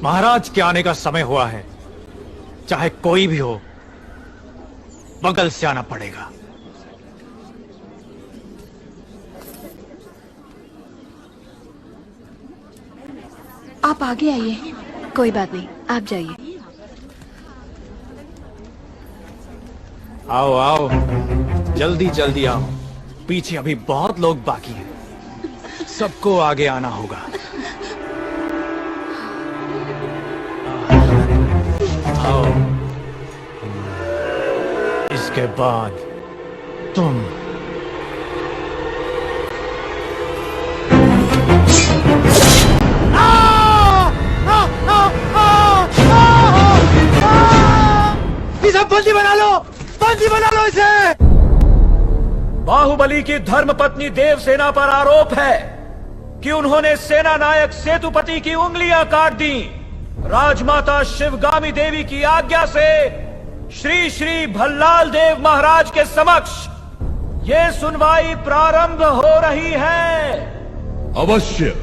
महाराज के आने का समय हुआ है। चाहे कोई भी हो, बगल से आना पड़ेगा। आप आगे आइए। कोई बात नहीं, आप जाइए। आओ आओ, जल्दी जल्दी आओ। पीछे अभी बहुत लोग बाकी हैं। सबको आगे आना होगा। आओ। इसके बाद तुम। इसे बंदी बना लो, बंदी बना लो इसे। बाहुबली की धर्मपत्नी देवसेना पर आरोप है कि उन्होंने सेना नायक सेतुपति की उंगलियां काट दी। राजमाता शिवगामी देवी की आज्ञा से श्री श्री भल्लाल देव महाराज के समक्ष ये सुनवाई प्रारंभ हो रही है। अवश्य।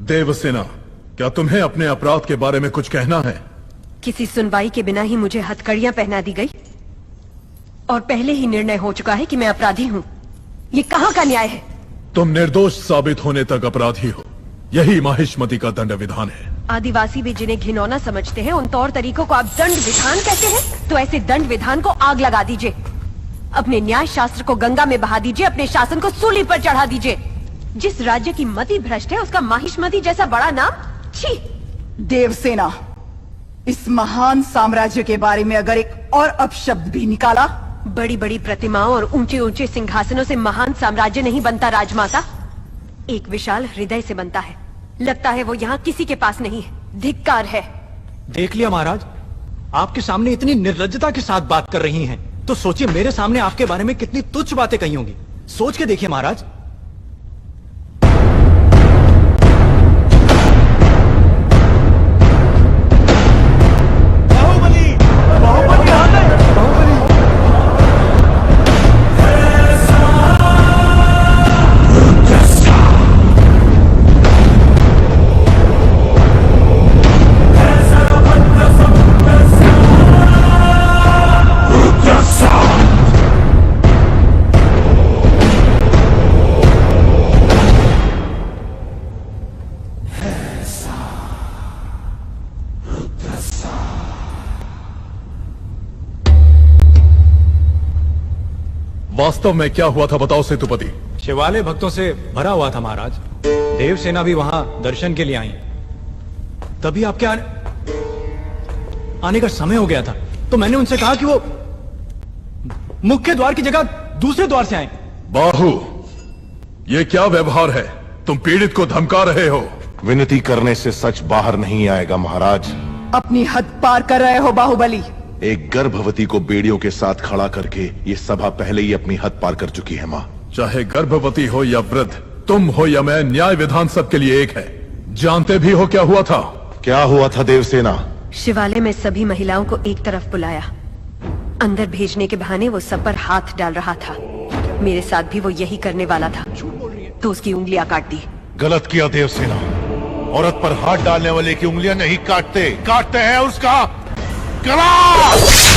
देवसेना, क्या तुम्हें अपने अपराध के बारे में कुछ कहना है? किसी सुनवाई के बिना ही मुझे हथकड़ियां पहना दी गई और पहले ही निर्णय हो चुका है कि मैं अपराधी हूँ। ये कहाँ का न्याय है? तुम निर्दोष साबित होने तक अपराधी हो। यही माहिष्मति का दंड विधान है। आदिवासी भी जिन्हें घिनौना समझते हैं, उन तौर तरीकों को आप दंड विधान कहते हैं? तो ऐसे दंड विधान को आग लगा दीजिए। अपने न्याय शास्त्र को गंगा में बहा दीजिए। अपने शासन को सूली पर चढ़ा दीजिए। जिस राज्य की मति भ्रष्ट है, उसका माहिष्मति जैसा बड़ा नाम। छी! देवसेना, इस महान साम्राज्य के बारे में अगर एक और अपशब्द भी निकाला। बड़ी बड़ी प्रतिमाओं और ऊंचे ऊंचे सिंहासनों से महान साम्राज्य नहीं बनता राजमाता, एक विशाल हृदय से बनता है। लगता है वो यहाँ किसी के पास नहीं है। धिक्कार है। देख लिया महाराज, आपके सामने इतनी निर्लज्जता के साथ बात कर रही हैं, तो सोचिए मेरे सामने आपके बारे में कितनी तुच्छ बातें कही होंगी। सोच के देखिए महाराज। वास्तव में क्या हुआ था बताओ सेतुपति। शिवालय भक्तों से भरा हुआ था महाराज। देवसेना भी वहां दर्शन के लिए आई। तभी आपके आने का समय हो गया था, तो मैंने उनसे कहा कि वो मुख्य द्वार की जगह दूसरे द्वार से आए। बाहु, ये क्या व्यवहार है? तुम पीड़ित को धमका रहे हो। विनती करने से सच बाहर नहीं आएगा महाराज। अपनी हद पार कर रहे हो बाहुबली। एक गर्भवती को बेड़ियों के साथ खड़ा करके ये सभा पहले ही अपनी हद पार कर चुकी है माँ। चाहे गर्भवती हो या वृद्ध, तुम हो या मैं, न्याय विधान सबके लिए एक है। जानते भी हो क्या हुआ था? क्या हुआ था देवसेना? शिवालय में सभी महिलाओं को एक तरफ बुलाया। अंदर भेजने के बहाने वो सब पर हाथ डाल रहा था। मेरे साथ भी वो यही करने वाला था, तो उसकी उंगलियां काट दी। गलत किया देवसेना। औरत पर हाथ डालने वाले की उंगलियां नहीं काटते, काटते हैं उसका गला।